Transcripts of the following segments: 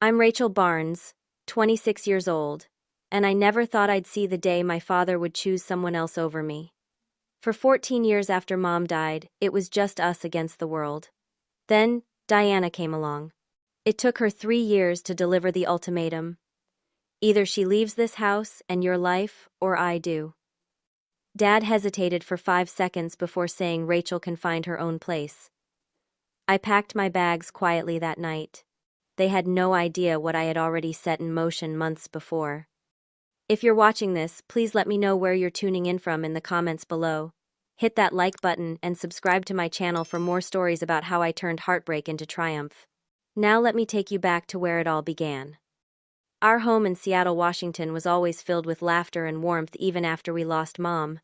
I'm Rachel Barnes, 26 years old, and I never thought I'd see the day my father would choose someone else over me. For 14 years after Mom died, it was just us against the world. Then, Diana came along. It took her 3 years to deliver the ultimatum. Either she leaves this house and your life, or I do. Dad hesitated for 5 seconds before saying Rachel can find her own place. I packed my bags quietly that night. They had no idea what I had already set in motion months before. If you're watching this, please let me know where you're tuning in from in the comments below. Hit that like button and subscribe to my channel for more stories about how I turned heartbreak into triumph. Now let me take you back to where it all began. Our home in Seattle, Washington was always filled with laughter and warmth even after we lost Mom.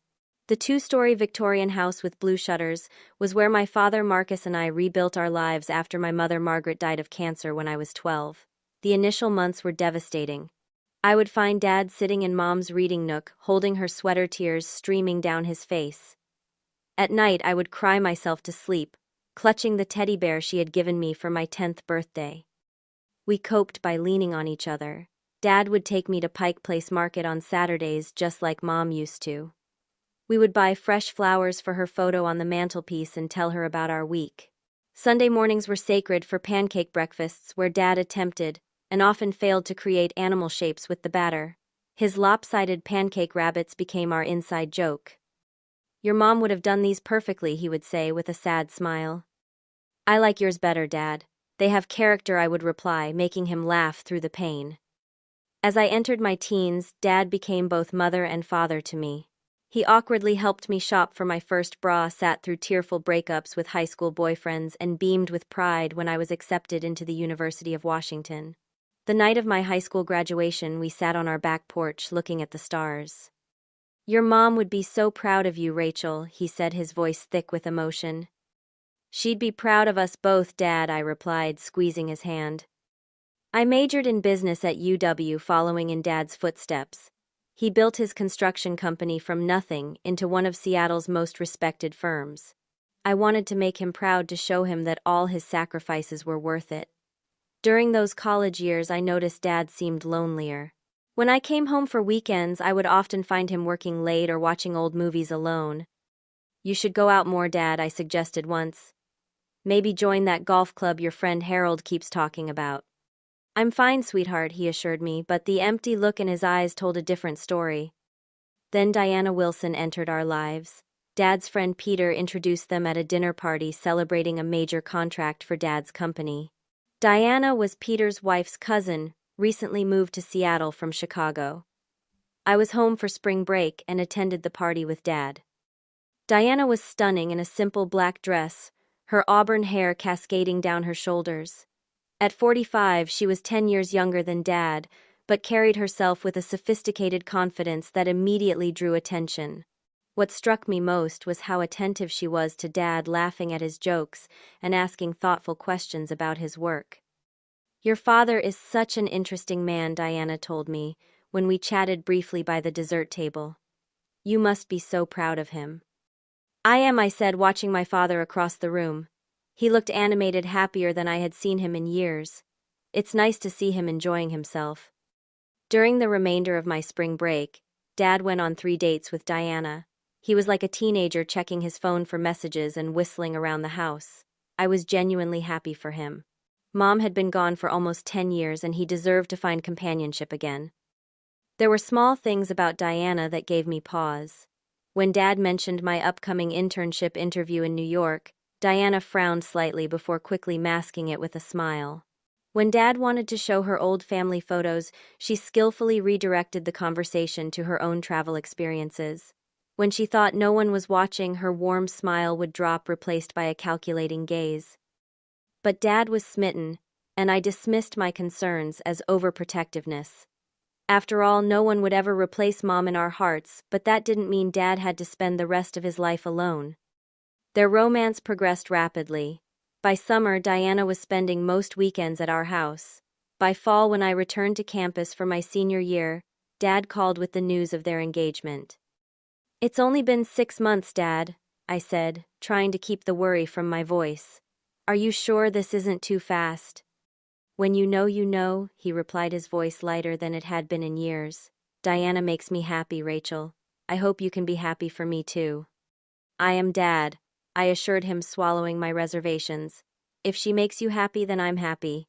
The two-story Victorian house with blue shutters was where my father Marcus and I rebuilt our lives after my mother Margaret died of cancer when I was 12. The initial months were devastating. I would find Dad sitting in Mom's reading nook, holding her sweater, tears streaming down his face. At night I would cry myself to sleep, clutching the teddy bear she had given me for my 10th birthday. We coped by leaning on each other. Dad would take me to Pike Place Market on Saturdays just like Mom used to. We would buy fresh flowers for her photo on the mantelpiece and tell her about our week. Sunday mornings were sacred for pancake breakfasts where Dad attempted, and often failed, to create animal shapes with the batter. His lopsided pancake rabbits became our inside joke. "Your mom would have done these perfectly," he would say with a sad smile. "I like yours better, Dad. They have character," I would reply, making him laugh through the pain. As I entered my teens, Dad became both mother and father to me. He awkwardly helped me shop for my first bra, sat through tearful breakups with high school boyfriends, and beamed with pride when I was accepted into the University of Washington. The night of my high school graduation, we sat on our back porch looking at the stars. "Your mom would be so proud of you, Rachel," he said, his voice thick with emotion. "She'd be proud of us both, Dad," I replied, squeezing his hand. I majored in business at UW, following in Dad's footsteps. He built his construction company from nothing into one of Seattle's most respected firms. I wanted to make him proud, to show him that all his sacrifices were worth it. During those college years, I noticed Dad seemed lonelier. When I came home for weekends, I would often find him working late or watching old movies alone. "You should go out more, Dad," I suggested once. "Maybe join that golf club your friend Harold keeps talking about." "I'm fine, sweetheart," he assured me, but the empty look in his eyes told a different story. Then Diana Wilson entered our lives. Dad's friend Peter introduced them at a dinner party celebrating a major contract for Dad's company. Diana was Peter's wife's cousin, recently moved to Seattle from Chicago. I was home for spring break and attended the party with Dad. Diana was stunning in a simple black dress, her auburn hair cascading down her shoulders. At 45, she was 10 years younger than Dad, but carried herself with a sophisticated confidence that immediately drew attention. What struck me most was how attentive she was to Dad, laughing at his jokes and asking thoughtful questions about his work. "Your father is such an interesting man," Diana told me, when we chatted briefly by the dessert table. "You must be so proud of him." "I am," I said, watching my father across the room. He looked animated, happier than I had seen him in years. It's nice to see him enjoying himself. During the remainder of my spring break, Dad went on 3 dates with Diana. He was like a teenager, checking his phone for messages and whistling around the house. I was genuinely happy for him. Mom had been gone for almost 10 years, and he deserved to find companionship again. There were small things about Diana that gave me pause. When Dad mentioned my upcoming internship interview in New York, Diana frowned slightly before quickly masking it with a smile. When Dad wanted to show her old family photos, she skillfully redirected the conversation to her own travel experiences. When she thought no one was watching, her warm smile would drop, replaced by a calculating gaze. But Dad was smitten, and I dismissed my concerns as overprotectiveness. After all, no one would ever replace Mom in our hearts, but that didn't mean Dad had to spend the rest of his life alone. Their romance progressed rapidly. By summer, Diana was spending most weekends at our house. By fall, when I returned to campus for my senior year, Dad called with the news of their engagement. "It's only been 6 months, Dad," I said, trying to keep the worry from my voice. "Are you sure this isn't too fast?" When you know, he replied, his voice lighter than it had been in years. Diana makes me happy, Rachel. I hope you can be happy for me too. I am Dad, I assured him, swallowing my reservations. If she makes you happy, then I'm happy.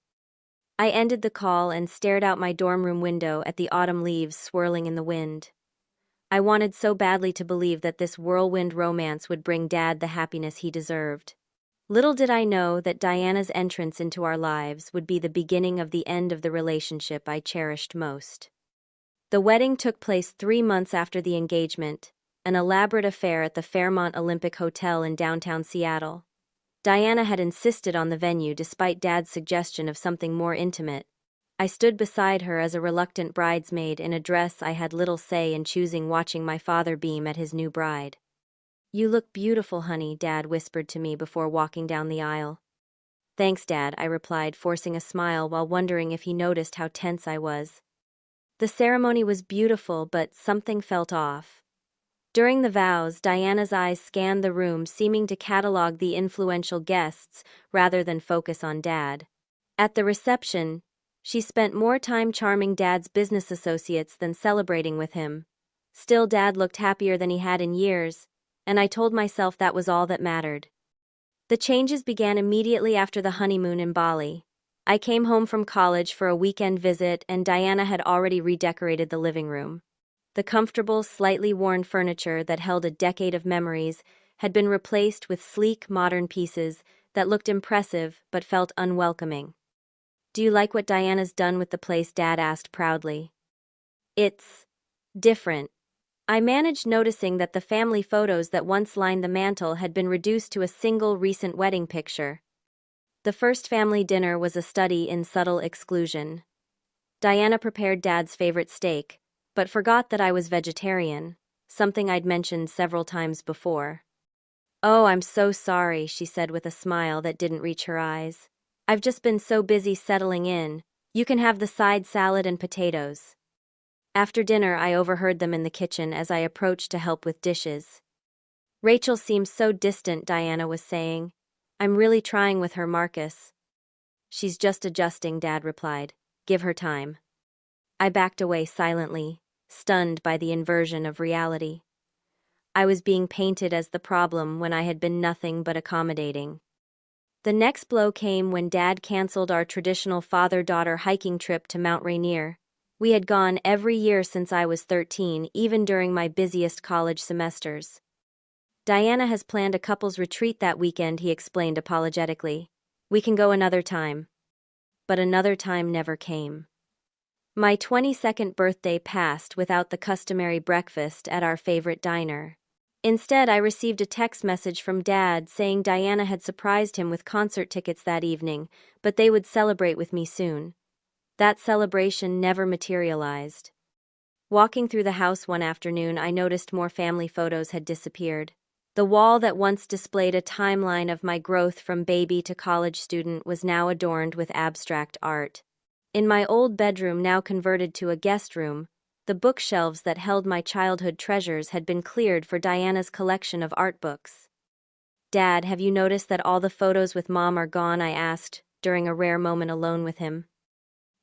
I ended the call and stared out my dorm room window at the autumn leaves swirling in the wind. I wanted so badly to believe that this whirlwind romance would bring Dad the happiness he deserved. Little did I know that Diana's entrance into our lives would be the beginning of the end of the relationship I cherished most. The wedding took place 3 months after the engagement, an elaborate affair at the Fairmont Olympic Hotel in downtown Seattle. Diana had insisted on the venue despite Dad's suggestion of something more intimate. I stood beside her as a reluctant bridesmaid in a dress I had little say in choosing, watching my father beam at his new bride. You look beautiful, honey, Dad whispered to me before walking down the aisle. Thanks, Dad, I replied, forcing a smile while wondering if he noticed how tense I was. The ceremony was beautiful, but something felt off. During the vows, Diana's eyes scanned the room, seeming to catalog the influential guests rather than focus on Dad. At the reception, she spent more time charming Dad's business associates than celebrating with him. Still, Dad looked happier than he had in years, and I told myself that was all that mattered. The changes began immediately after the honeymoon in Bali. I came home from college for a weekend visit, and Diana had already redecorated the living room. The comfortable, slightly worn furniture that held a decade of memories had been replaced with sleek, modern pieces that looked impressive but felt unwelcoming. Do you like what Diana's done with the place? Dad asked proudly. It's different. I managed, noticing that the family photos that once lined the mantel had been reduced to a single recent wedding picture. The first family dinner was a study in subtle exclusion. Diana prepared Dad's favorite steak, but forgot that I was vegetarian, something I'd mentioned several times before. Oh, I'm so sorry, she said with a smile that didn't reach her eyes. I've just been so busy settling in. You can have the side salad and potatoes. After dinner, I overheard them in the kitchen as I approached to help with dishes. Rachel seems so distant, Diana was saying. I'm really trying with her, Marcus. She's just adjusting, Dad replied. Give her time. I backed away silently, stunned by the inversion of reality. I was being painted as the problem when I had been nothing but accommodating. The next blow came when Dad canceled our traditional father-daughter hiking trip to Mount Rainier. We had gone every year since I was 13, even during my busiest college semesters. Diana has planned a couples retreat that weekend, he explained apologetically. We can go another time. But another time never came. My 22nd birthday passed without the customary breakfast at our favorite diner. Instead, I received a text message from Dad saying Diana had surprised him with concert tickets that evening, but they would celebrate with me soon. That celebration never materialized. Walking through the house one afternoon, I noticed more family photos had disappeared. The wall that once displayed a timeline of my growth from baby to college student was now adorned with abstract art. In my old bedroom, now converted to a guest room, the bookshelves that held my childhood treasures had been cleared for Diana's collection of art books. Dad, have you noticed that all the photos with Mom are gone? I asked, during a rare moment alone with him.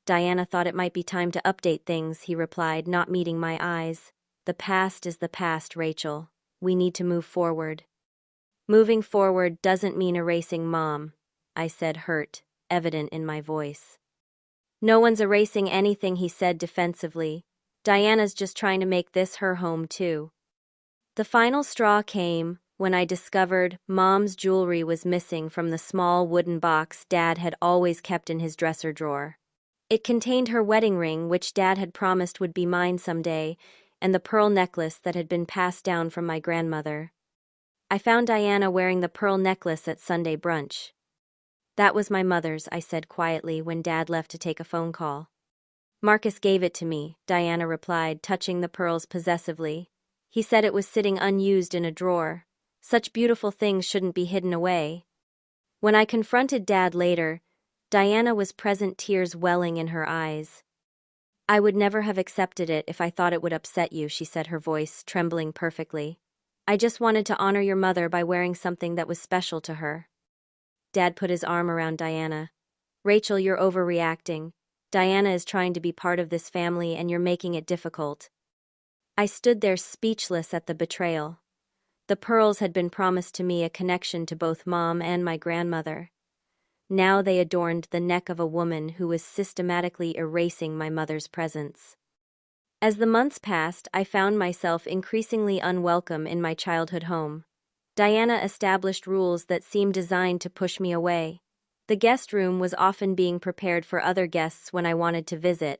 Diana thought it might be time to update things, he replied, not meeting my eyes. The past is the past, Rachel. We need to move forward. Moving forward doesn't mean erasing Mom, I said, hurt, evident in my voice. No one's erasing anything, he said defensively. Diana's just trying to make this her home too. The final straw came when I discovered Mom's jewelry was missing from the small wooden box Dad had always kept in his dresser drawer. It contained her wedding ring, which Dad had promised would be mine someday, and the pearl necklace that had been passed down from my grandmother. I found Diana wearing the pearl necklace at Sunday brunch. That was my mother's, I said quietly when Dad left to take a phone call. Marcus gave it to me, Diana replied, touching the pearls possessively. He said it was sitting unused in a drawer. Such beautiful things shouldn't be hidden away. When I confronted Dad later, Diana was present, tears welling in her eyes. I would never have accepted it if I thought it would upset you, she said, her voice trembling perfectly. I just wanted to honor your mother by wearing something that was special to her. Dad put his arm around Diana. Rachel, you're overreacting. Diana is trying to be part of this family and you're making it difficult. I stood there speechless at the betrayal. The pearls had been promised to me, a connection to both Mom and my grandmother. Now they adorned the neck of a woman who was systematically erasing my mother's presence. As the months passed, I found myself increasingly unwelcome in my childhood home. Diana established rules that seemed designed to push me away. The guest room was often being prepared for other guests when I wanted to visit.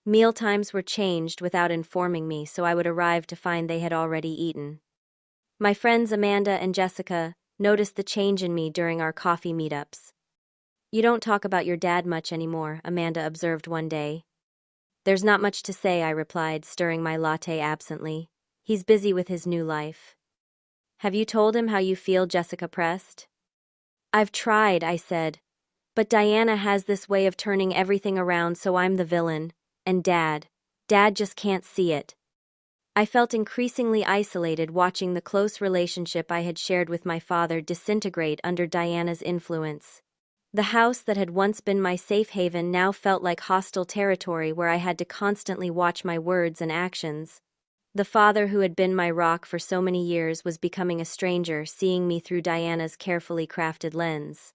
Mealtimes were changed without informing me, so I would arrive to find they had already eaten. My friends Amanda and Jessica noticed the change in me during our coffee meetups. "You don't talk about your dad much anymore," Amanda observed one day. "There's not much to say," I replied, stirring my latte absently. "He's busy with his new life." "Have you told him how you feel?" Jessica pressed. "I've tried," I said. "But Diana has this way of turning everything around so I'm the villain. And Dad just can't see it." I felt increasingly isolated, watching the close relationship I had shared with my father disintegrate under Diana's influence. The house that had once been my safe haven now felt like hostile territory where I had to constantly watch my words and actions. The father who had been my rock for so many years was becoming a stranger, seeing me through Diana's carefully crafted lens.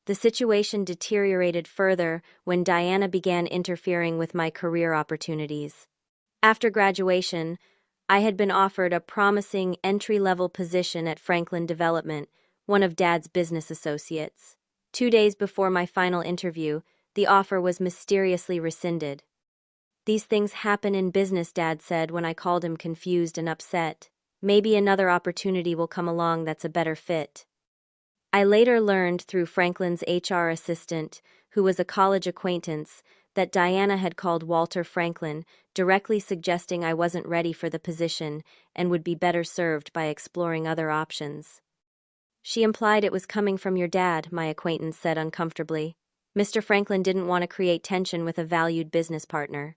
The situation deteriorated further when Diana began interfering with my career opportunities. After graduation, I had been offered a promising entry-level position at Franklin Development, one of Dad's business associates. 2 days before my final interview, the offer was mysteriously rescinded. "These things happen in business," Dad said when I called him confused and upset. "Maybe another opportunity will come along that's a better fit." I later learned through Franklin's HR assistant, who was a college acquaintance, that Diana had called Walter Franklin, directly suggesting I wasn't ready for the position and would be better served by exploring other options. "She implied it was coming from your dad," my acquaintance said uncomfortably. "Mr. Franklin didn't want to create tension with a valued business partner."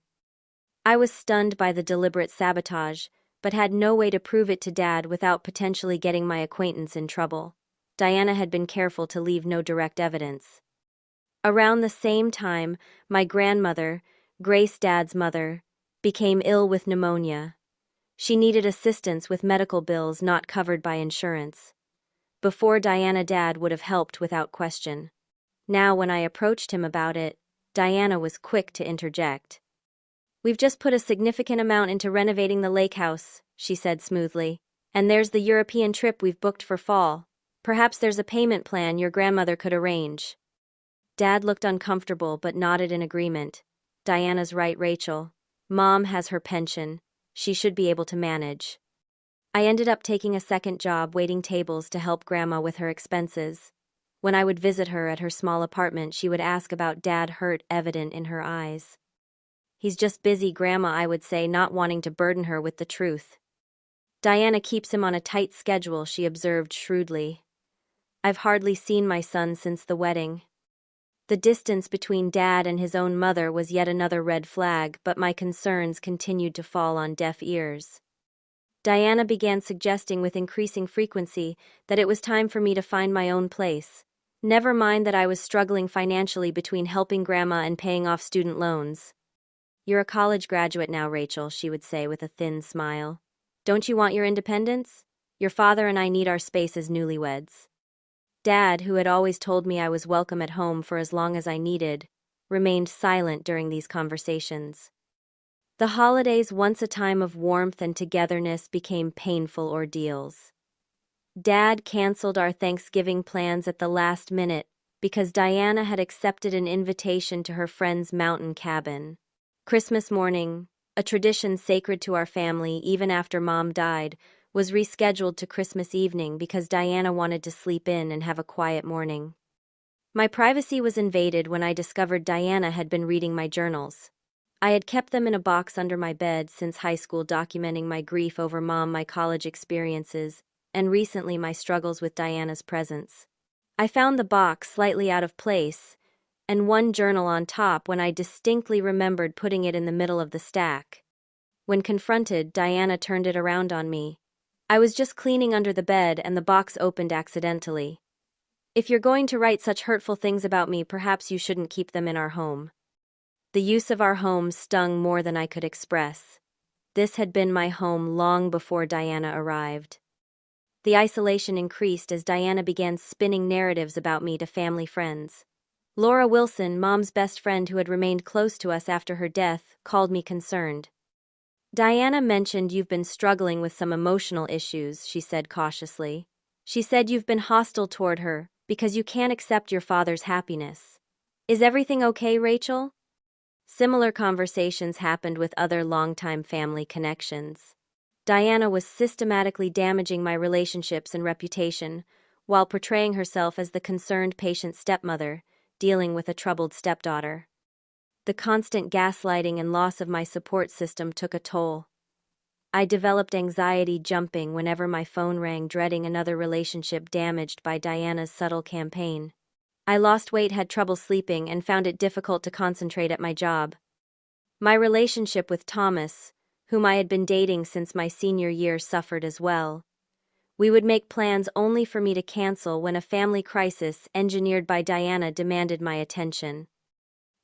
I was stunned by the deliberate sabotage, but had no way to prove it to Dad without potentially getting my acquaintance in trouble. Diana had been careful to leave no direct evidence. Around the same time, my grandmother, Grace, Dad's mother, became ill with pneumonia. She needed assistance with medical bills not covered by insurance. Before Diana, Dad would have helped without question. Now, when I approached him about it, Diana was quick to interject. "We've just put a significant amount into renovating the lake house," she said smoothly. "And there's the European trip we've booked for fall. Perhaps there's a payment plan your grandmother could arrange." Dad looked uncomfortable but nodded in agreement. "Diana's right, Rachel. Mom has her pension. She should be able to manage." I ended up taking a second job waiting tables to help Grandma with her expenses. When I would visit her at her small apartment, she would ask about Dad, hurt evident in her eyes. "He's just busy, Grandma," I would say, not wanting to burden her with the truth. "Diana keeps him on a tight schedule," she observed shrewdly. "I've hardly seen my son since the wedding." The distance between Dad and his own mother was yet another red flag, but my concerns continued to fall on deaf ears. Diana began suggesting with increasing frequency that it was time for me to find my own place. Never mind that I was struggling financially between helping Grandma and paying off student loans. "You're a college graduate now, Rachel," she would say with a thin smile. "Don't you want your independence? Your father and I need our space as newlyweds." Dad, who had always told me I was welcome at home for as long as I needed, remained silent during these conversations. The holidays, once a time of warmth and togetherness, became painful ordeals. Dad canceled our Thanksgiving plans at the last minute because Diana had accepted an invitation to her friend's mountain cabin. Christmas morning, a tradition sacred to our family even after Mom died, was rescheduled to Christmas evening because Diana wanted to sleep in and have a quiet morning. My privacy was invaded when I discovered Diana had been reading my journals. I had kept them in a box under my bed since high school, documenting my grief over Mom, my college experiences, and recently my struggles with Diana's presence. I found the box slightly out of place, and one journal on top when I distinctly remembered putting it in the middle of the stack. When confronted, Diana turned it around on me. "I was just cleaning under the bed and the box opened accidentally." If you're going to write such hurtful things about me, perhaps you shouldn't keep them in our home. The use of our home stung more than I could express. This had been my home long before Diana arrived. The isolation increased as Diana began spinning narratives about me to family friends. Laura Wilson, Mom's best friend who had remained close to us after her death, called me concerned. Diana mentioned you've been struggling with some emotional issues, she said cautiously. She said you've been hostile toward her because you can't accept your father's happiness. Is everything okay, Rachel? Similar conversations happened with other longtime family connections. Diana was systematically damaging my relationships and reputation, while portraying herself as the concerned patient stepmother, dealing with a troubled stepdaughter. The constant gaslighting and loss of my support system took a toll. I developed anxiety jumping whenever my phone rang, dreading another relationship damaged by Diana's subtle campaign. I lost weight, had trouble sleeping, and found it difficult to concentrate at my job. My relationship with Thomas, whom I had been dating since my senior year, suffered as well. We would make plans only for me to cancel when a family crisis engineered by Diana demanded my attention.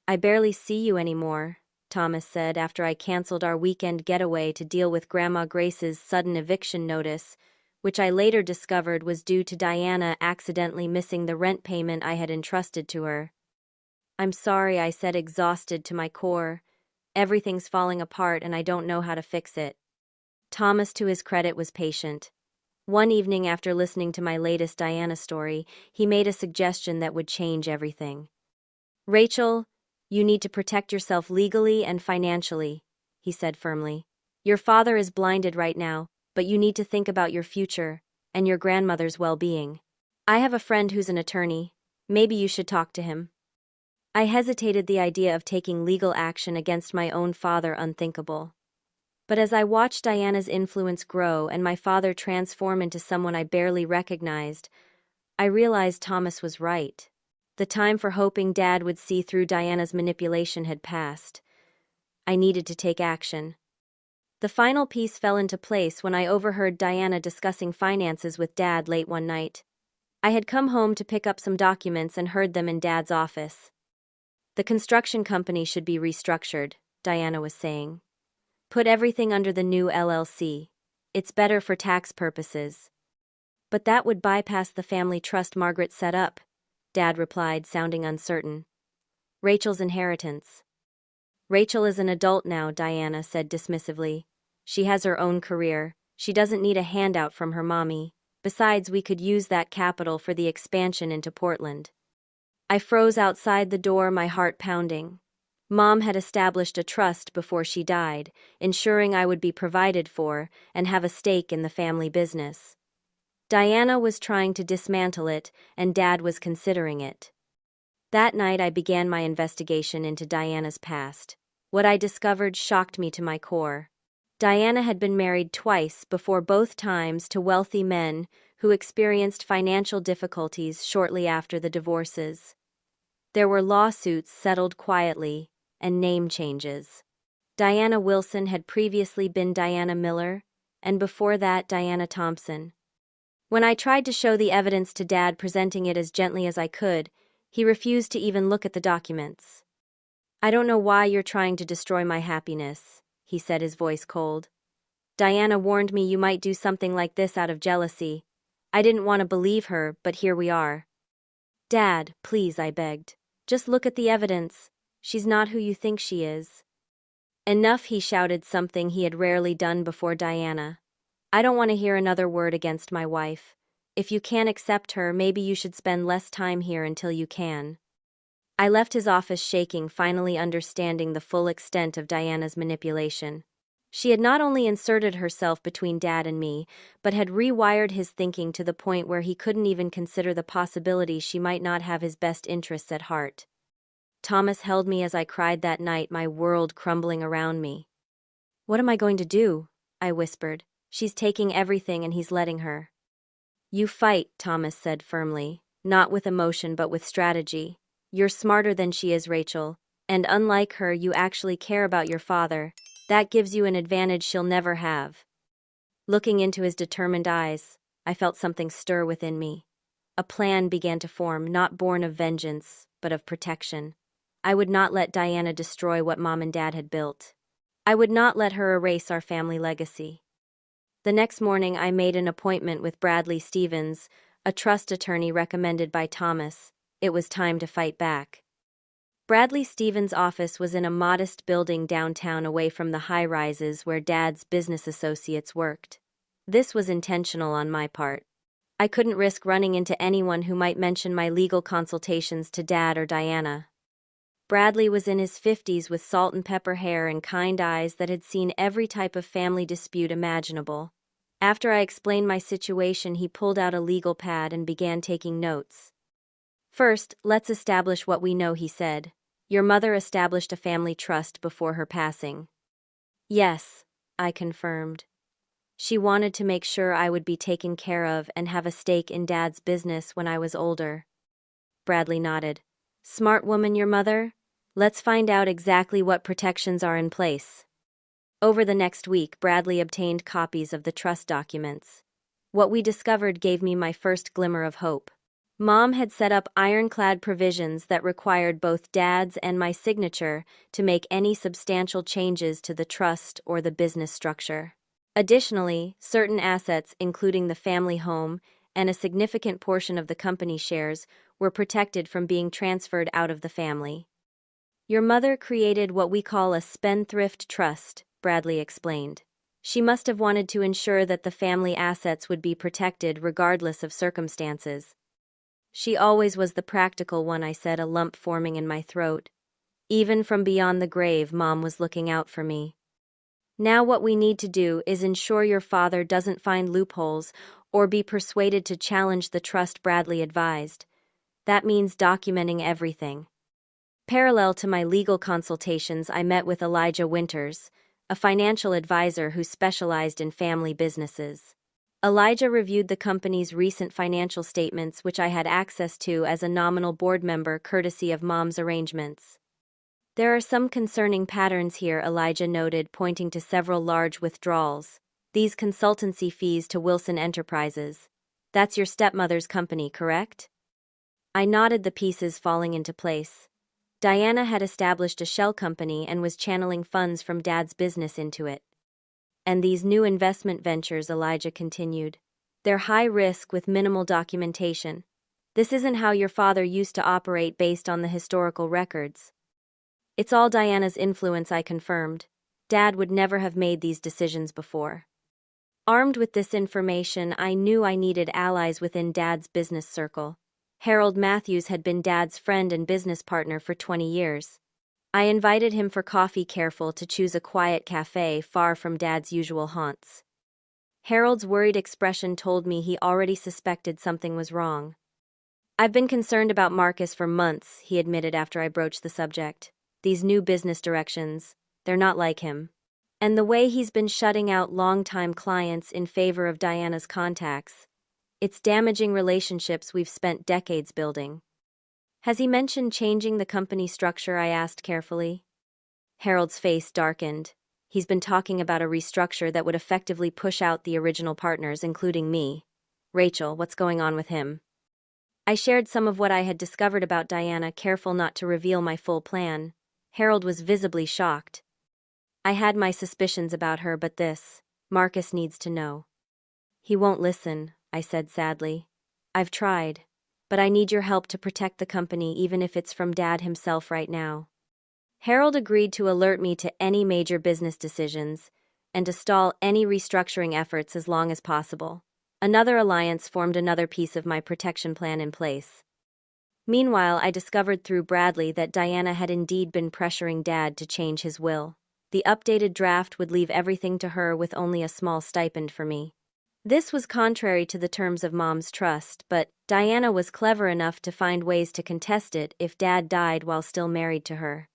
I barely see you anymore, Thomas said after I canceled our weekend getaway to deal with Grandma Grace's sudden eviction notice, which I later discovered was due to Diana accidentally missing the rent payment I had entrusted to her. I'm sorry, I said, exhausted to my core. Everything's falling apart and I don't know how to fix it. Thomas, to his credit, was patient. One evening after listening to my latest Diana story, he made a suggestion that would change everything. Rachel, you need to protect yourself legally and financially, he said firmly. Your father is blinded right now, but you need to think about your future and your grandmother's well-being. I have a friend who's an attorney. Maybe you should talk to him. I hesitated, the idea of taking legal action against my own father unthinkable. But as I watched Diana's influence grow and my father transform into someone I barely recognized, I realized Thomas was right. The time for hoping Dad would see through Diana's manipulation had passed. I needed to take action. The final piece fell into place when I overheard Diana discussing finances with Dad late one night. I had come home to pick up some documents and heard them in Dad's office. The construction company should be restructured, Diana was saying. Put everything under the new LLC. It's better for tax purposes. But that would bypass the family trust Margaret set up, Dad replied, sounding uncertain. Rachel's inheritance. Rachel is an adult now, Diana said dismissively. She has her own career. She doesn't need a handout from her mommy. Besides, we could use that capital for the expansion into Portland. I froze outside the door, my heart pounding. Mom had established a trust before she died, ensuring I would be provided for and have a stake in the family business. Diana was trying to dismantle it, and Dad was considering it. That night I began my investigation into Diana's past. What I discovered shocked me to my core. Diana had been married twice before, both times to wealthy men who experienced financial difficulties shortly after the divorces. There were lawsuits settled quietly, and name changes. Diana Wilson had previously been Diana Miller, and before that Diana Thompson. When I tried to show the evidence to Dad, presenting it as gently as I could, he refused to even look at the documents. I don't know why you're trying to destroy my happiness, he said, his voice cold. Diana warned me you might do something like this out of jealousy. I didn't want to believe her, but here we are. Dad, please, I begged. Just look at the evidence. She's not who you think she is. Enough, he shouted, something he had rarely done before Diana. I don't want to hear another word against my wife. If you can't accept her, maybe you should spend less time here until you can. I left his office shaking, finally understanding the full extent of Diana's manipulation. She had not only inserted herself between Dad and me, but had rewired his thinking to the point where he couldn't even consider the possibility she might not have his best interests at heart. Thomas held me as I cried that night, my world crumbling around me. What am I going to do? I whispered. She's taking everything and he's letting her. You fight, Thomas said firmly, not with emotion but with strategy. You're smarter than she is, Rachel, and unlike her, you actually care about your father. That gives you an advantage she'll never have. Looking into his determined eyes, I felt something stir within me. a plan began to form, not born of vengeance, but of protection. I would not let Diana destroy what Mom and Dad had built. I would not let her erase our family legacy. The next morning, I made an appointment with Bradley Stevens, a trust attorney recommended by Thomas. It was time to fight back. Bradley Stevens' office was in a modest building downtown away from the high-rises where Dad's business associates worked. This was intentional on my part. I couldn't risk running into anyone who might mention my legal consultations to Dad or Diana. Bradley was in his 50s with salt and pepper hair and kind eyes that had seen every type of family dispute imaginable. After I explained my situation, he pulled out a legal pad and began taking notes. "First, let's establish what we know," he said. "Your mother established a family trust before her passing." "Yes," I confirmed. "She wanted to make sure I would be taken care of and have a stake in Dad's business when I was older." Bradley nodded. "Smart woman, your mother? Let's find out exactly what protections are in place." Over the next week, Bradley obtained copies of the trust documents. What we discovered gave me my first glimmer of hope. Mom had set up ironclad provisions that required both Dad's and my signature to make any substantial changes to the trust or the business structure. Additionally, certain assets, including the family home and a significant portion of the company shares, were protected from being transferred out of the family. "Your mother created what we call a spendthrift trust," Bradley explained. "She must have wanted to ensure that the family assets would be protected regardless of circumstances." "She always was the practical one," I said, a lump forming in my throat. Even from beyond the grave, Mom was looking out for me. "Now what we need to do is ensure your father doesn't find loopholes or be persuaded to challenge the trust," Bradley advised. "That means documenting everything." Parallel to my legal consultations, I met with Elijah Winters, a financial advisor who specialized in family businesses. Elijah reviewed the company's recent financial statements, which I had access to as a nominal board member courtesy of Mom's arrangements. "There are some concerning patterns here," Elijah noted, pointing to several large withdrawals. "These consultancy fees to Wilson Enterprises. That's your stepmother's company, correct?" I nodded, the pieces falling into place. Diana had established a shell company and was channeling funds from Dad's business into it. "And these new investment ventures," Elijah continued. "They're high risk with minimal documentation. This isn't how your father used to operate based on the historical records." "It's all Diana's influence," I confirmed. "Dad would never have made these decisions before." Armed with this information, I knew I needed allies within Dad's business circle. Harold Matthews had been Dad's friend and business partner for 20 years. I invited him for coffee, careful to choose a quiet cafe far from Dad's usual haunts. Harold's worried expression told me he already suspected something was wrong. "I've been concerned about Marcus for months," he admitted after I broached the subject. "These new business directions, they're not like him. And the way he's been shutting out longtime clients in favor of Diana's contacts, it's damaging relationships we've spent decades building." "Has he mentioned changing the company structure?" I asked carefully. Harold's face darkened. "He's been talking about a restructure that would effectively push out the original partners, including me." "Rachel, what's going on with him?" I shared some of what I had discovered about Diana, careful not to reveal my full plan. Harold was visibly shocked. "I had my suspicions about her, but Marcus needs to know." "He won't listen," I said sadly. "I've tried. But I need your help to protect the company, even if it's from Dad himself right now." Harold agreed to alert me to any major business decisions and to stall any restructuring efforts as long as possible. Another alliance formed another piece of my protection plan in place. Meanwhile, I discovered through Bradley that Diana had indeed been pressuring Dad to change his will. The updated draft would leave everything to her with only a small stipend for me. This was contrary to the terms of Mom's trust, but Diana was clever enough to find ways to contest it if Dad died while still married to her.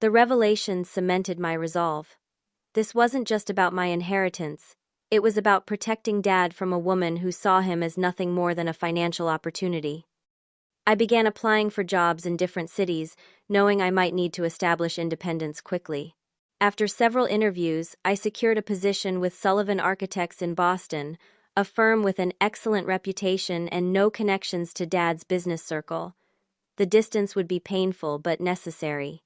The revelation cemented my resolve. This wasn't just about my inheritance. It was about protecting Dad from a woman who saw him as nothing more than a financial opportunity. I began applying for jobs in different cities, knowing I might need to establish independence quickly. After several interviews, I secured a position with Sullivan Architects in Boston, a firm with an excellent reputation and no connections to Dad's business circle. The distance would be painful but necessary.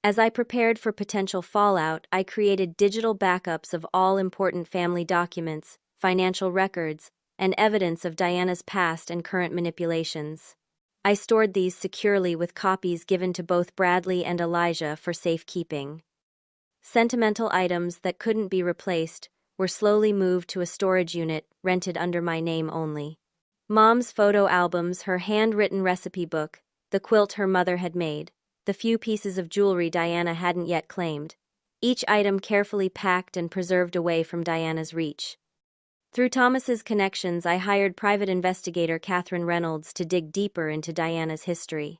As I prepared for potential fallout, I created digital backups of all important family documents, financial records, and evidence of Diana's past and current manipulations. I stored these securely with copies given to both Bradley and Elijah for safekeeping. Sentimental items that couldn't be replaced were slowly moved to a storage unit rented under my name only. Mom's photo albums, her handwritten recipe book, the quilt her mother had made, the few pieces of jewelry Diana hadn't yet claimed, each item carefully packed and preserved away from Diana's reach. Through Thomas's connections, I hired private investigator Catherine Reynolds to dig deeper into Diana's history.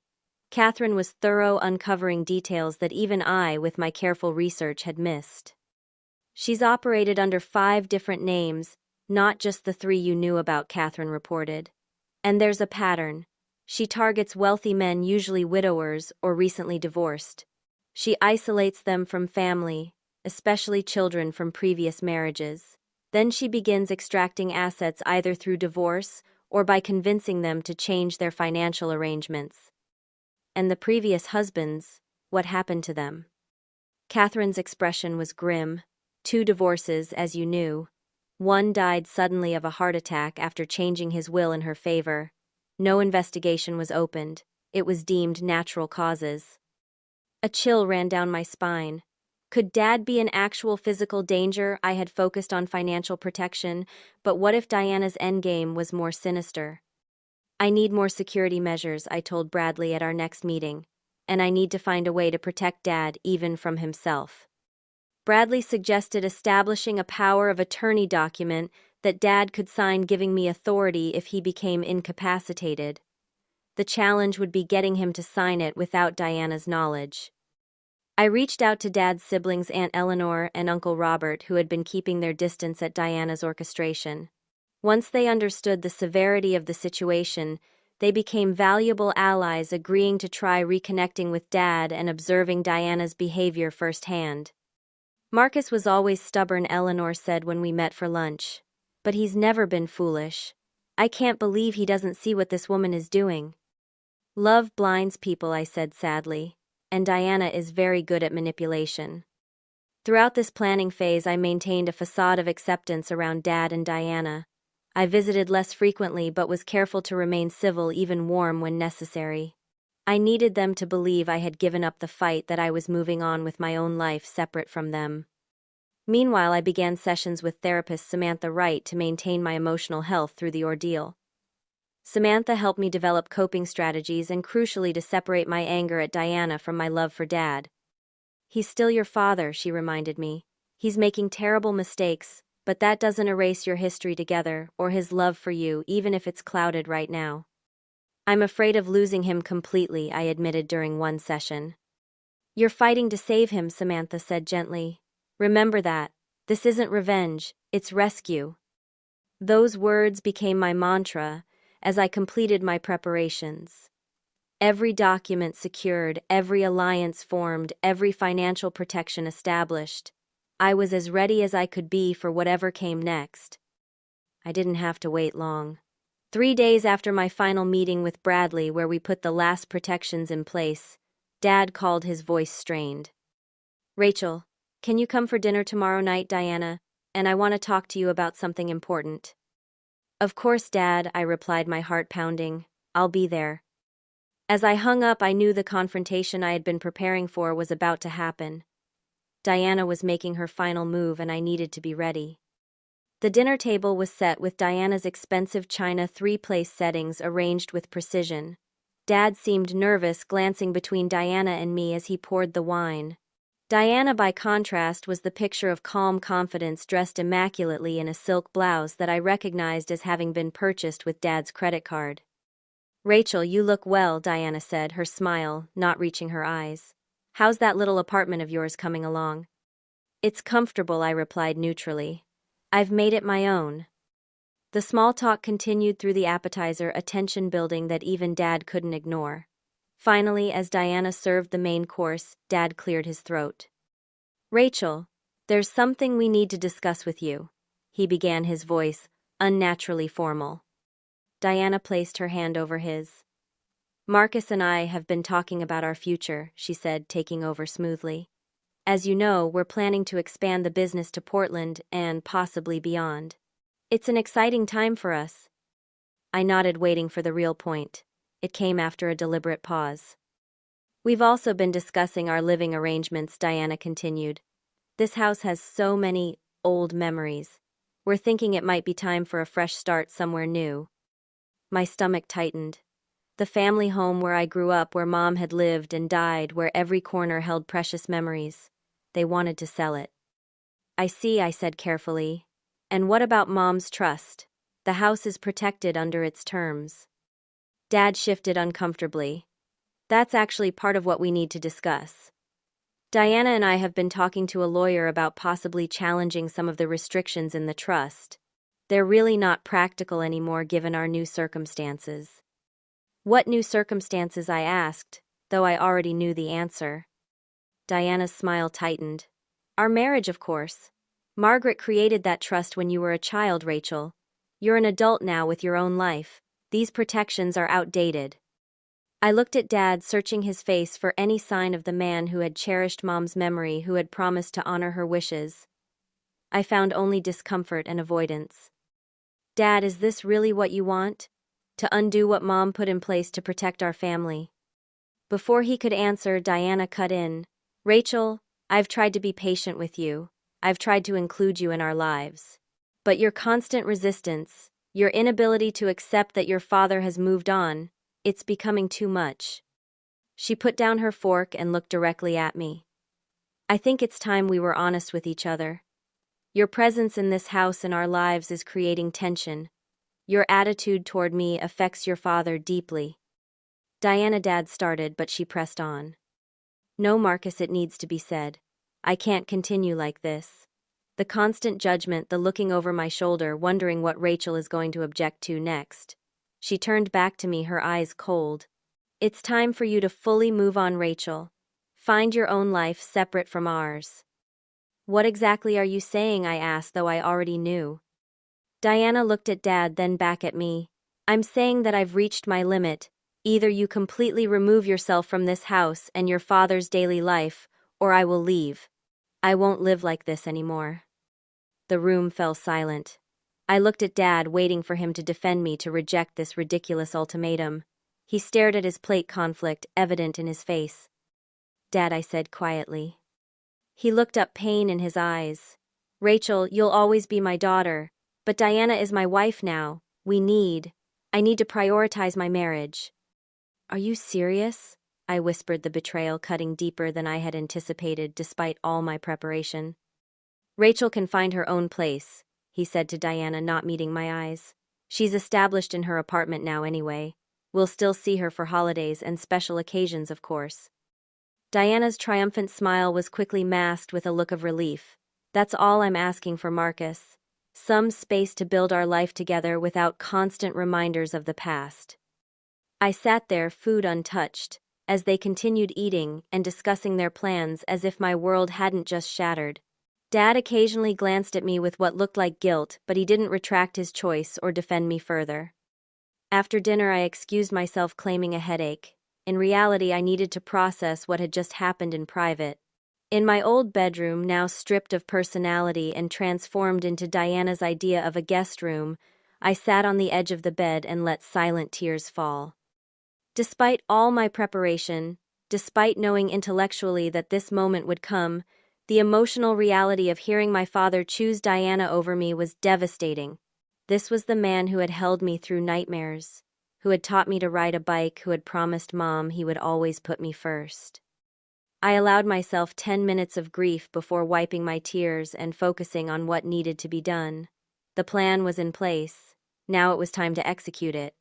Catherine was thorough, uncovering details that even I, with my careful research, had missed. She's operated under 5 different names, not just the 3 you knew about, Catherine reported. And there's a pattern. She targets wealthy men, usually widowers or recently divorced. She isolates them from family, especially children from previous marriages. Then she begins extracting assets either through divorce or by convincing them to change their financial arrangements. And the previous husbands, what happened to them? Catherine's expression was grim. 2 divorces, as you knew. One died suddenly of a heart attack after changing his will in her favor. No investigation was opened. It was deemed natural causes. A chill ran down my spine. Could Dad be in actual physical danger? I had focused on financial protection, but what if Diana's endgame was more sinister? I need more security measures, I told Bradley at our next meeting, and I need to find a way to protect Dad even from himself. Bradley suggested establishing a power of attorney document that Dad could sign, giving me authority if he became incapacitated. The challenge would be getting him to sign it without Diana's knowledge. I reached out to Dad's siblings, Aunt Eleanor and Uncle Robert, who had been keeping their distance at Diana's orchestration. Once they understood the severity of the situation, they became valuable allies, agreeing to try reconnecting with Dad and observing Diana's behavior firsthand. Marcus was always stubborn, Eleanor said when we met for lunch. But he's never been foolish. I can't believe he doesn't see what this woman is doing. Love blinds people, I said sadly, and Diana is very good at manipulation. Throughout this planning phase, I maintained a facade of acceptance around Dad and Diana. I visited less frequently but was careful to remain civil, even warm when necessary. I needed them to believe I had given up the fight, that I was moving on with my own life separate from them. Meanwhile, I began sessions with therapist Samantha Wright to maintain my emotional health through the ordeal. Samantha helped me develop coping strategies and, crucially, to separate my anger at Diana from my love for Dad. He's still your father, she reminded me. He's making terrible mistakes, but that doesn't erase your history together or his love for you, even if it's clouded right now. I'm afraid of losing him completely, I admitted during one session. You're fighting to save him, Samantha said gently. Remember that. This isn't revenge, it's rescue. Those words became my mantra as I completed my preparations. Every document secured, every alliance formed, every financial protection established. I was as ready as I could be for whatever came next. I didn't have to wait long. 3 days after my final meeting with Bradley, where we put the last protections in place, Dad called, his voice strained. Rachel, can you come for dinner tomorrow night, Diana? And I want to talk to you about something important. Of course, Dad, I replied, my heart pounding. I'll be there. As I hung up, I knew the confrontation I had been preparing for was about to happen. Diana was making her final move, and I needed to be ready. The dinner table was set with Diana's expensive china 3-place settings arranged with precision. Dad seemed nervous, glancing between Diana and me as he poured the wine. Diana, by contrast, was the picture of calm confidence, dressed immaculately in a silk blouse that I recognized as having been purchased with Dad's credit card. Rachel, you look well, Diana said, her smile not reaching her eyes. How's that little apartment of yours coming along? It's comfortable, I replied neutrally. I've made it my own. The small talk continued through the appetizer, a tension building that even Dad couldn't ignore. Finally, as Diana served the main course, Dad cleared his throat. Rachel, there's something we need to discuss with you. He began, his voice unnaturally formal. Diana placed her hand over his. Marcus and I have been talking about our future, she said, taking over smoothly. As you know, we're planning to expand the business to Portland and possibly beyond. It's an exciting time for us. I nodded, waiting for the real point. It came after a deliberate pause. We've also been discussing our living arrangements, Diana continued. This house has so many old memories. We're thinking it might be time for a fresh start somewhere new. My stomach tightened. The family home where I grew up, where Mom had lived and died, where every corner held precious memories. They wanted to sell it. I see, I said carefully. And what about Mom's trust? The house is protected under its terms. Dad shifted uncomfortably. That's actually part of what we need to discuss. Diana and I have been talking to a lawyer about possibly challenging some of the restrictions in the trust. They're really not practical anymore given our new circumstances. What new circumstances? I asked, though I already knew the answer. Diana's smile tightened. Our marriage, of course. Margaret created that trust when you were a child, Rachel. You're an adult now with your own life. These protections are outdated. I looked at Dad, searching his face for any sign of the man who had cherished Mom's memory, who had promised to honor her wishes. I found only discomfort and avoidance. Dad, is this really what you want? To undo what Mom put in place to protect our family? Before he could answer, Diana cut in. Rachel, I've tried to be patient with you. I've tried to include you in our lives. But your constant resistance, your inability to accept that your father has moved on, it's becoming too much. She put down her fork and looked directly at me. I think it's time we were honest with each other. Your presence in this house and our lives is creating tension. Your attitude toward me affects your father deeply. Diana, Dad started, but she pressed on. No, Marcus, it needs to be said. I can't continue like this. The constant judgment, the looking over my shoulder, wondering what Rachel is going to object to next. She turned back to me, her eyes cold. It's time for you to fully move on, Rachel. Find your own life separate from ours. What exactly are you saying? I asked, though I already knew. Diana looked at Dad, then back at me. I'm saying that I've reached my limit. Either you completely remove yourself from this house and your father's daily life, or I will leave. I won't live like this anymore. The room fell silent. I looked at Dad, waiting for him to defend me, to reject this ridiculous ultimatum. He stared at his plate, conflict evident in his face. Dad, I said quietly. He looked up, pain in his eyes. Rachel, you'll always be my daughter, but Diana is my wife now. I need to prioritize my marriage. Are you serious? I whispered, the betrayal cutting deeper than I had anticipated despite all my preparation. Rachel can find her own place, he said to Diana, not meeting my eyes. She's established in her apartment now anyway. We'll still see her for holidays and special occasions, of course. Diana's triumphant smile was quickly masked with a look of relief. That's all I'm asking for, Marcus. Some space to build our life together without constant reminders of the past. I sat there, food untouched, as they continued eating and discussing their plans as if my world hadn't just shattered. Dad occasionally glanced at me with what looked like guilt, but he didn't retract his choice or defend me further. After dinner, I excused myself, claiming a headache. In reality, I needed to process what had just happened in private. In my old bedroom, now stripped of personality and transformed into Diana's idea of a guest room, I sat on the edge of the bed and let silent tears fall. Despite all my preparation, despite knowing intellectually that this moment would come, the emotional reality of hearing my father choose Diana over me was devastating. This was the man who had held me through nightmares, who had taught me to ride a bike, who had promised Mom he would always put me first. I allowed myself 10 minutes of grief before wiping my tears and focusing on what needed to be done. The plan was in place. Now it was time to execute it.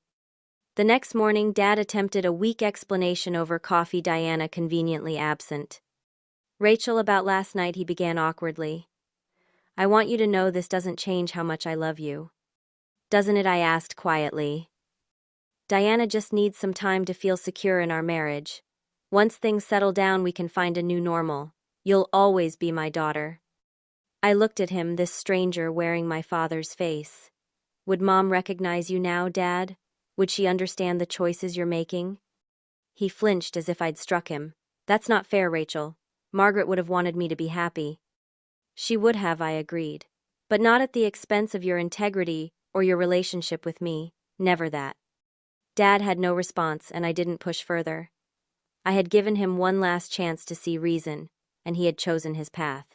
The next morning, Dad attempted a weak explanation over coffee, Diana conveniently absent. Rachel, about last night, he began awkwardly. I want you to know this doesn't change how much I love you. Doesn't it? I asked quietly. Diana just needs some time to feel secure in our marriage. Once things settle down, we can find a new normal. You'll always be my daughter. I looked at him, this stranger wearing my father's face. Would Mom recognize you now, Dad? Would she understand the choices you're making? He flinched as if I'd struck him. That's not fair, Rachel. Margaret would have wanted me to be happy. She would have, I agreed. But not at the expense of your integrity or your relationship with me. Never that. Dad had no response, and I didn't push further. I had given him one last chance to see reason, and he had chosen his path.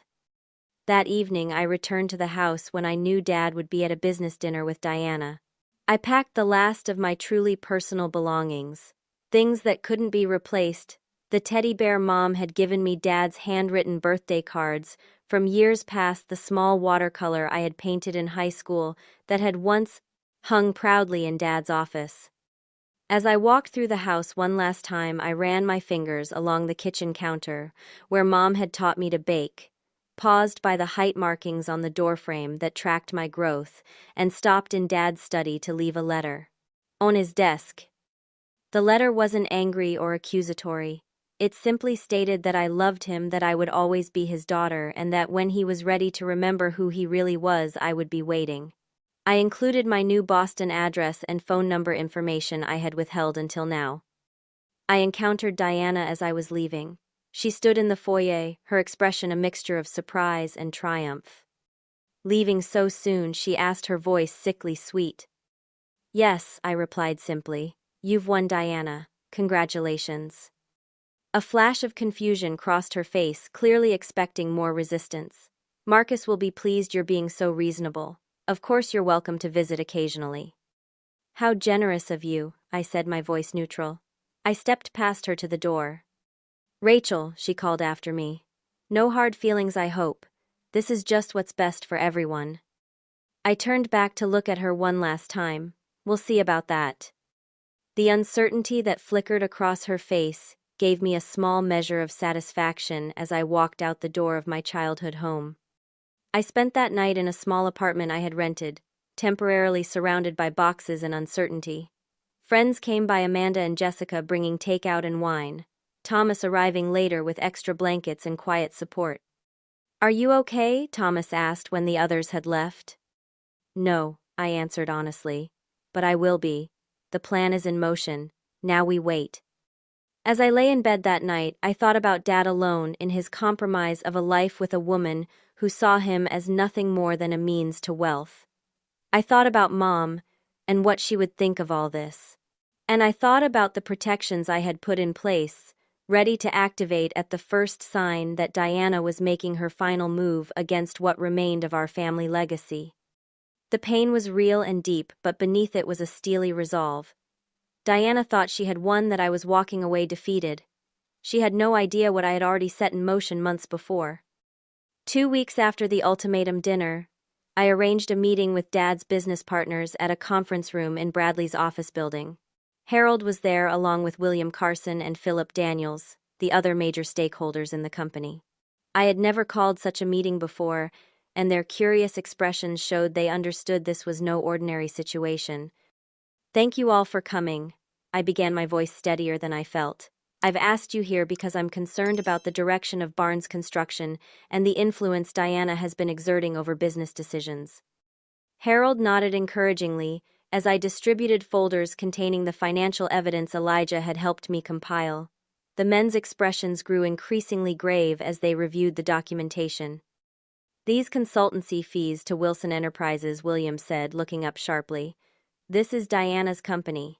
That evening, I returned to the house when I knew Dad would be at a business dinner with Diana. I packed the last of my truly personal belongings, things that couldn't be replaced. The teddy bear Mom had given me, Dad's handwritten birthday cards, from years past, the small watercolor I had painted in high school that had once hung proudly in Dad's office. As I walked through the house one last time, I ran my fingers along the kitchen counter, where Mom had taught me to bake, paused by the height markings on the doorframe that tracked my growth, and stopped in Dad's study to leave a letter. On his desk. The letter wasn't angry or accusatory. It simply stated that I loved him, that I would always be his daughter, and that when he was ready to remember who he really was, I would be waiting. I included my new Boston address and phone number information I had withheld until now. I encountered Diana as I was leaving. She stood in the foyer, her expression a mixture of surprise and triumph. Leaving so soon, she asked, her voice sickly sweet. Yes, I replied simply. You've won, Diana. Congratulations. A flash of confusion crossed her face, clearly expecting more resistance. Marcus will be pleased you're being so reasonable. Of course you're welcome to visit occasionally. How generous of you, I said, my voice neutral. I stepped past her to the door. Rachel, she called after me. No hard feelings, I hope. This is just what's best for everyone. I turned back to look at her one last time. We'll see about that. The uncertainty that flickered across her face gave me a small measure of satisfaction as I walked out the door of my childhood home. I spent that night in a small apartment I had rented, temporarily surrounded by boxes and uncertainty. Friends came by, Amanda and Jessica bringing takeout and wine, Thomas arriving later with extra blankets and quiet support. Are you okay? Thomas asked when the others had left. No, I answered honestly. But I will be. The plan is in motion. Now we wait. As I lay in bed that night, I thought about Dad alone in his compromise of a life with a woman who saw him as nothing more than a means to wealth. I thought about Mom and what she would think of all this. And I thought about the protections I had put in place, ready to activate at the first sign that Diana was making her final move against what remained of our family legacy. The pain was real and deep, but beneath it was a steely resolve. Diana thought she had won, that I was walking away defeated. She had no idea what I had already set in motion months before. 2 weeks after the ultimatum dinner, I arranged a meeting with Dad's business partners at a conference room in Bradley's office building. Harold was there along with William Carson and Philip Daniels, the other major stakeholders in the company. I had never called such a meeting before, and their curious expressions showed they understood this was no ordinary situation. Thank you all for coming. I began, my voice steadier than I felt. I've asked you here because I'm concerned about the direction of Barnes Construction and the influence Diana has been exerting over business decisions. Harold nodded encouragingly as I distributed folders containing the financial evidence Elijah had helped me compile. The men's expressions grew increasingly grave as they reviewed the documentation. These consultancy fees to Wilson Enterprises, William said, looking up sharply. This is Diana's company.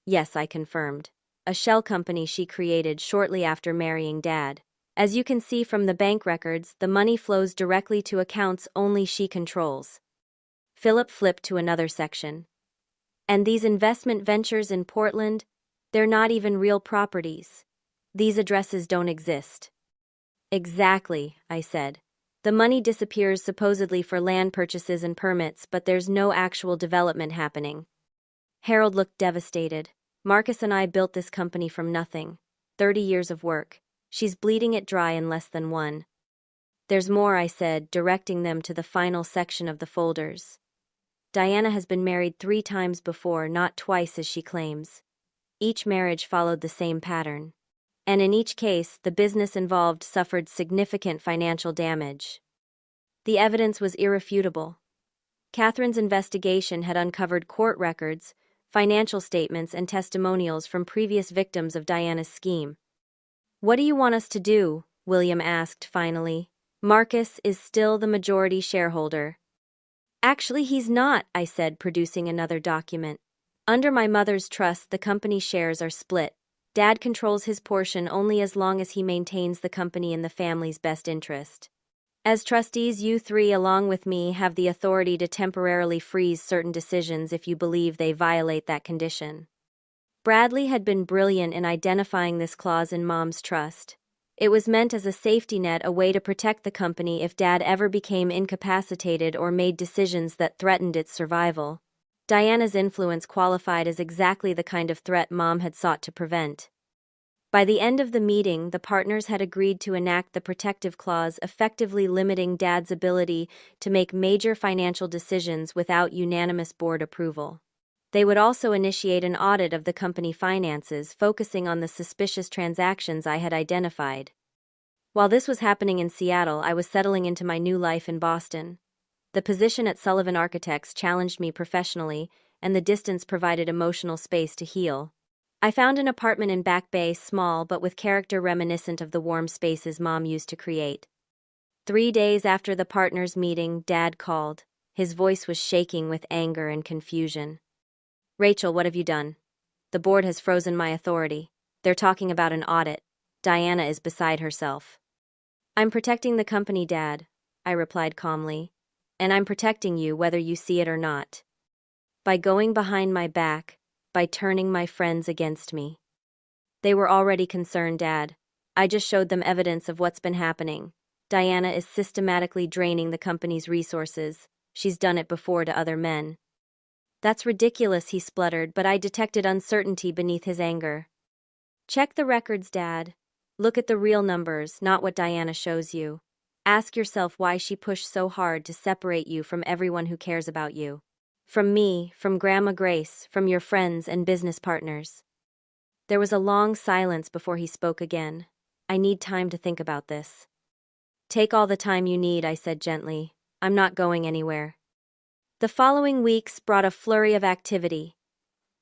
Yes, I confirmed. A shell company she created shortly after marrying Dad. As you can see from the bank records, the money flows directly to accounts only she controls. Philip flipped to another section. And these investment ventures in Portland, they're not even real properties. These addresses don't exist. Exactly, I said. The money disappears supposedly for land purchases and permits, but there's no actual development happening. Harold looked devastated. Marcus and I built this company from nothing. 30 years of work. She's bleeding it dry in less than one. There's more, I said, directing them to the final section of the folders. Diana has been married 3 times before, not twice as she claims. Each marriage followed the same pattern. And in each case, the business involved suffered significant financial damage. The evidence was irrefutable. Catherine's investigation had uncovered court records, financial statements, and testimonials from previous victims of Diana's scheme. "What do you want us to do?" William asked finally. "Marcus is still the majority shareholder." "Actually, he's not," I said, producing another document. "Under my mother's trust, the company shares are split. Dad controls his portion only as long as he maintains the company in the family's best interest. As trustees, you three, along with me, have the authority to temporarily freeze certain decisions if you believe they violate that condition." Bradley had been brilliant in identifying this clause in Mom's trust. It was meant as a safety net, a way to protect the company if Dad ever became incapacitated or made decisions that threatened its survival. Diana's influence qualified as exactly the kind of threat Mom had sought to prevent. By the end of the meeting, the partners had agreed to enact the protective clause, effectively limiting Dad's ability to make major financial decisions without unanimous board approval. They would also initiate an audit of the company finances, focusing on the suspicious transactions I had identified. While this was happening in Seattle, I was settling into my new life in Boston. The position at Sullivan Architects challenged me professionally, and the distance provided emotional space to heal. I found an apartment in Back Bay, small but with character reminiscent of the warm spaces Mom used to create. 3 days after the partners' meeting, Dad called. His voice was shaking with anger and confusion. "Rachel, what have you done? The board has frozen my authority. They're talking about an audit." Diana is beside herself. "I'm protecting the company, Dad," I replied calmly. "And I'm protecting you whether you see it or not. By going behind my back, by turning my friends against me." "They were already concerned, Dad. I just showed them evidence of what's been happening. Diana is systematically draining the company's resources. She's done it before to other men." "That's ridiculous," he spluttered, but I detected uncertainty beneath his anger. "Check the records, Dad. Look at the real numbers, not what Diana shows you. Ask yourself why she pushed so hard to separate you from everyone who cares about you. From me, from Grandma Grace, from your friends and business partners." There was a long silence before he spoke again. "I need time to think about this." "Take all the time you need," I said gently. "I'm not going anywhere." The following weeks brought a flurry of activity.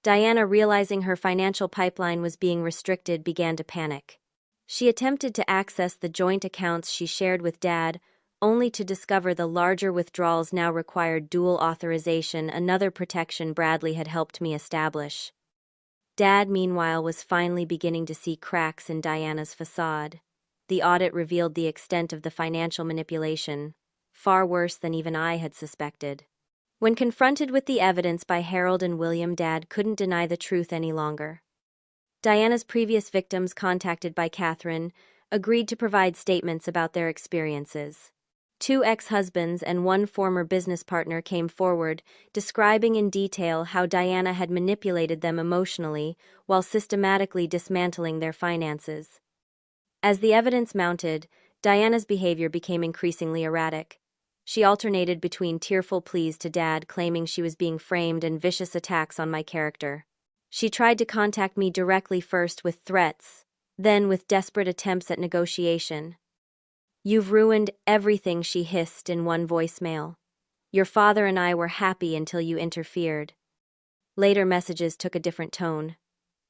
Diana, realizing her financial pipeline was being restricted, began to panic. She attempted to access the joint accounts she shared with Dad, only to discover the larger withdrawals now required dual authorization, another protection Bradley had helped me establish. Dad, meanwhile, was finally beginning to see cracks in Diana's facade. The audit revealed the extent of the financial manipulation, far worse than even I had suspected. When confronted with the evidence by Harold and William, Dad couldn't deny the truth any longer. Diana's previous victims, contacted by Catherine, agreed to provide statements about their experiences. 2 ex-husbands and 1 former business partner came forward, describing in detail how Diana had manipulated them emotionally while systematically dismantling their finances. As the evidence mounted, Diana's behavior became increasingly erratic. She alternated between tearful pleas to Dad, claiming she was being framed, and vicious attacks on my character. She tried to contact me directly, first with threats, then with desperate attempts at negotiation. "You've ruined everything," she hissed in one voicemail. "Your father and I were happy until you interfered." Later messages took a different tone.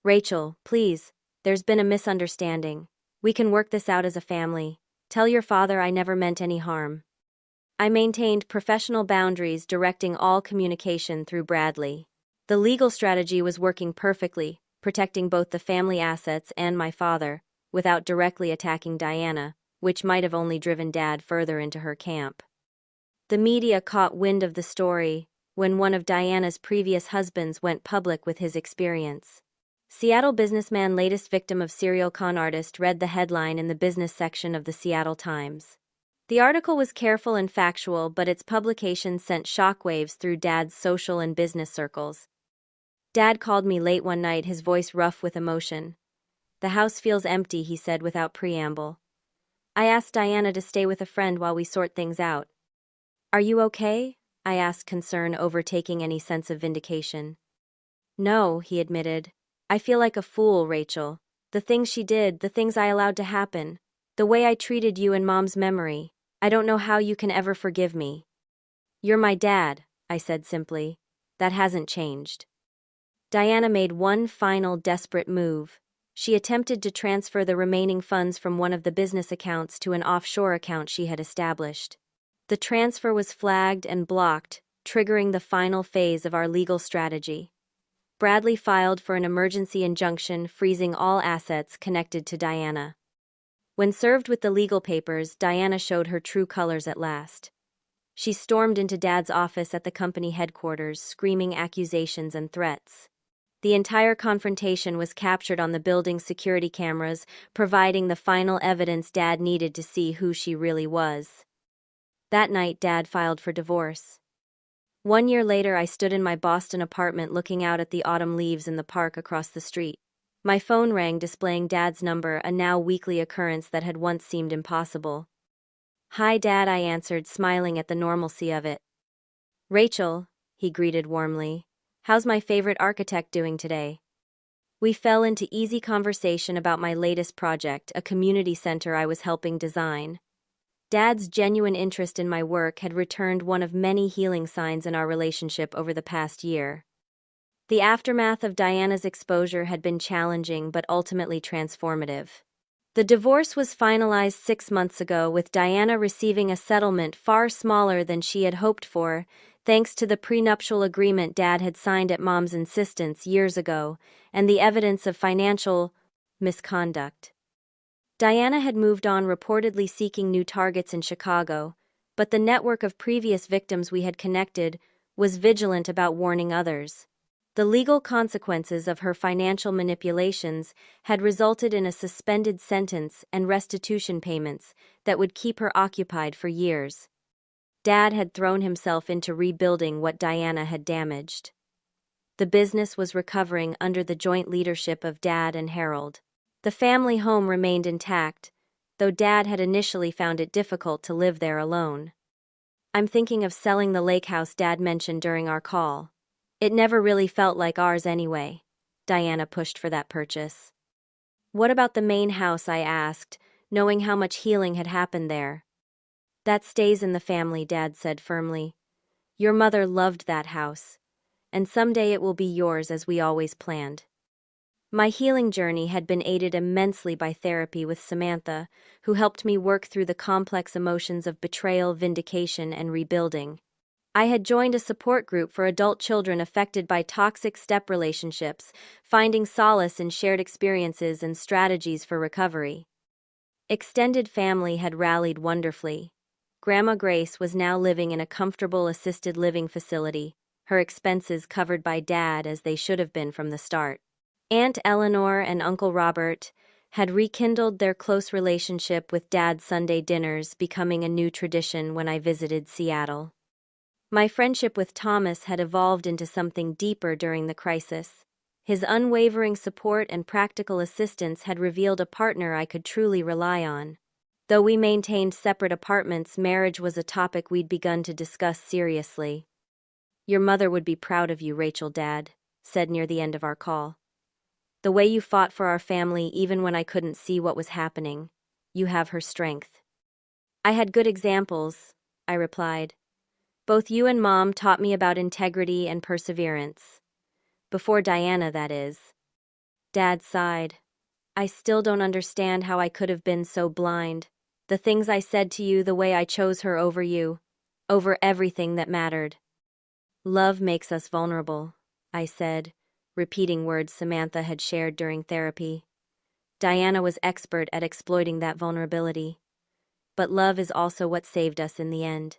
"Rachel, please, there's been a misunderstanding. We can work this out as a family. Tell your father I never meant any harm." I maintained professional boundaries, directing all communication through Bradley. The legal strategy was working perfectly, protecting both the family assets and my father, without directly attacking Diana, which might have only driven Dad further into her camp. The media caught wind of the story when one of Diana's previous husbands went public with his experience. "Seattle businessman latest victim of serial con artist," read the headline in the business section of the Seattle Times. The article was careful and factual, but its publication sent shockwaves through Dad's social and business circles. Dad called me late one night, his voice rough with emotion. "The house feels empty," he said without preamble. "I asked Diana to stay with a friend while we sort things out." "Are you okay?" I asked, concern overtaking any sense of vindication. "No," he admitted. "I feel like a fool, Rachel. The things she did, the things I allowed to happen, the way I treated you in Mom's memory. I don't know how you can ever forgive me. You're my dad. I said simply. That hasn't changed. Diana made one final desperate move. She attempted to transfer the remaining funds from one of the business accounts to an offshore account she had established. The transfer was flagged and blocked, triggering the final phase of our legal strategy. Bradley filed for an emergency injunction freezing all assets connected to Diana. When served with the legal papers, Diana showed her true colors at last. She stormed into Dad's office at the company headquarters, screaming accusations and threats. The entire confrontation was captured on the building's security cameras, providing the final evidence Dad needed to see who she really was. That night, Dad filed for divorce. 1 year later, I stood in my Boston apartment looking out at the autumn leaves in the park across the street. My phone rang, displaying Dad's number, a now weekly occurrence that had once seemed impossible. "Hi, Dad," I answered, smiling at the normalcy of it. "Rachel," he greeted warmly. "How's my favorite architect doing today?" We fell into easy conversation about my latest project, a community center I was helping design. Dad's genuine interest in my work had returned one of many healing signs in our relationship over the past year. The aftermath of Diana's exposure had been challenging but ultimately transformative. The divorce was finalized 6 months ago, with Diana receiving a settlement far smaller than she had hoped for, thanks to the prenuptial agreement Dad had signed at Mom's insistence years ago, and the evidence of financial misconduct. Diana had moved on, reportedly seeking new targets in Chicago, but the network of previous victims we had connected was vigilant about warning others. The legal consequences of her financial manipulations had resulted in a suspended sentence and restitution payments that would keep her occupied for years. Dad had thrown himself into rebuilding what Diana had damaged. The business was recovering under the joint leadership of Dad and Harold. The family home remained intact, though Dad had initially found it difficult to live there alone. "I'm thinking of selling the lake house Dad mentioned during our call. It never really felt like ours anyway." Diana pushed for that purchase. "What about the main house?" I asked, knowing how much healing had happened there. "That stays in the family," Dad said firmly. "Your mother loved that house, and someday it will be yours, as we always planned." My healing journey had been aided immensely by therapy with Samantha, who helped me work through the complex emotions of betrayal, vindication, and rebuilding. I had joined a support group for adult children affected by toxic step relationships, finding solace in shared experiences and strategies for recovery. Extended family had rallied wonderfully. Grandma Grace was now living in a comfortable assisted living facility, her expenses covered by Dad as they should have been from the start. Aunt Eleanor and Uncle Robert had rekindled their close relationship, with Dad's Sunday dinners becoming a new tradition when I visited Seattle. My friendship with Thomas had evolved into something deeper during the crisis. His unwavering support and practical assistance had revealed a partner I could truly rely on. Though we maintained separate apartments, marriage was a topic we'd begun to discuss seriously. "Your mother would be proud of you, Rachel," Dad said near the end of our call. "The way you fought for our family even when I couldn't see what was happening. You have her strength." "I had good examples," I replied. "Both you and Mom taught me about integrity and perseverance. Before Diana, that is." Dad sighed. "I still don't understand how I could have been so blind. The things I said to you, the way I chose her over you, over everything that mattered." "Love makes us vulnerable," I said, repeating words Samantha had shared during therapy. Diana was expert at exploiting that vulnerability. But love is also what saved us in the end.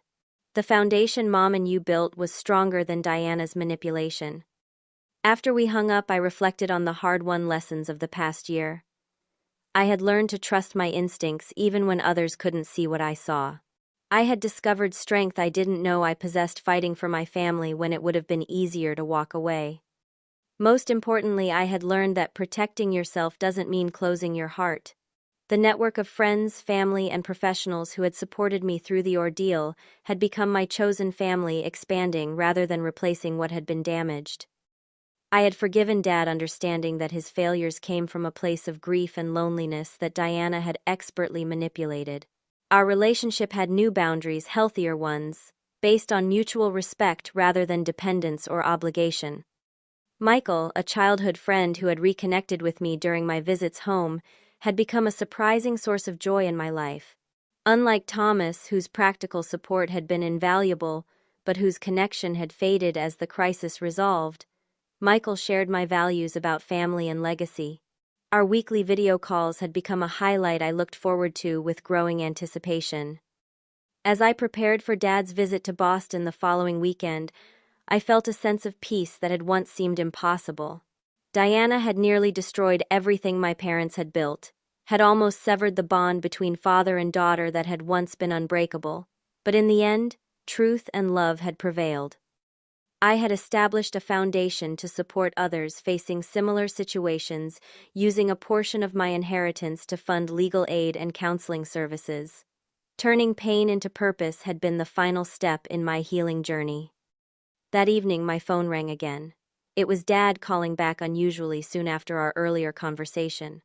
The foundation Mom and you built was stronger than Diana's manipulation. After we hung up, I reflected on the hard-won lessons of the past year. I had learned to trust my instincts even when others couldn't see what I saw. I had discovered strength I didn't know I possessed, fighting for my family when it would have been easier to walk away. Most importantly, I had learned that protecting yourself doesn't mean closing your heart. The network of friends, family, and professionals who had supported me through the ordeal had become my chosen family, expanding rather than replacing what had been damaged. I had forgiven Dad, understanding that his failures came from a place of grief and loneliness that Diana had expertly manipulated. Our relationship had new boundaries, healthier ones, based on mutual respect rather than dependence or obligation. Michael, a childhood friend who had reconnected with me during my visits home, had become a surprising source of joy in my life. Unlike Thomas, whose practical support had been invaluable, but whose connection had faded as the crisis resolved, Michael shared my values about family and legacy. Our weekly video calls had become a highlight I looked forward to with growing anticipation. As I prepared for Dad's visit to Boston the following weekend, I felt a sense of peace that had once seemed impossible. Diana had nearly destroyed everything my parents had built, had almost severed the bond between father and daughter that had once been unbreakable, but in the end, truth and love had prevailed. I had established a foundation to support others facing similar situations, using a portion of my inheritance to fund legal aid and counseling services. Turning pain into purpose had been the final step in my healing journey. That evening, my phone rang again. It was Dad calling back unusually soon after our earlier conversation.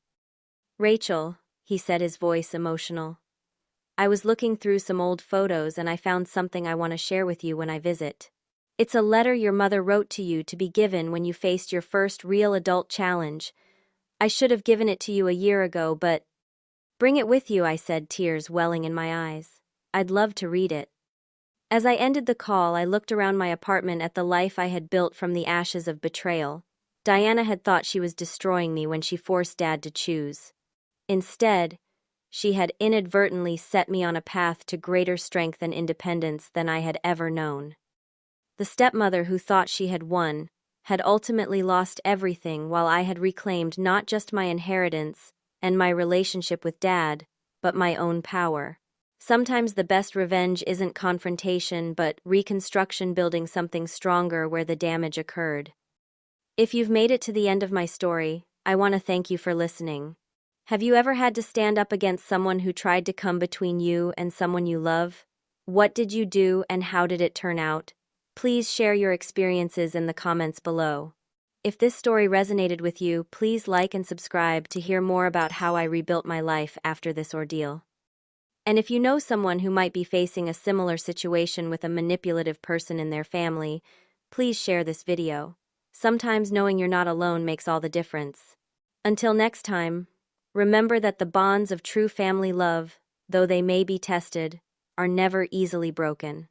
"Rachel," he said, his voice emotional. "I was looking through some old photos and I found something I want to share with you when I visit. It's a letter your mother wrote to you to be given when you faced your first real adult challenge. I should have given it to you a year ago, but—" "Bring it with you," I said, tears welling in my eyes. "I'd love to read it." As I ended the call, I looked around my apartment at the life I had built from the ashes of betrayal. Diana had thought she was destroying me when she forced Dad to choose. Instead, she had inadvertently set me on a path to greater strength and independence than I had ever known. The stepmother who thought she had won had ultimately lost everything, while I had reclaimed not just my inheritance and my relationship with Dad, but my own power. Sometimes the best revenge isn't confrontation, but reconstruction, building something stronger where the damage occurred. If you've made it to the end of my story, I want to thank you for listening. Have you ever had to stand up against someone who tried to come between you and someone you love? What did you do and how did it turn out? Please share your experiences in the comments below. If this story resonated with you, please like and subscribe to hear more about how I rebuilt my life after this ordeal. And if you know someone who might be facing a similar situation with a manipulative person in their family, please share this video. Sometimes knowing you're not alone makes all the difference. Until next time, remember that the bonds of true family love, though they may be tested, are never easily broken.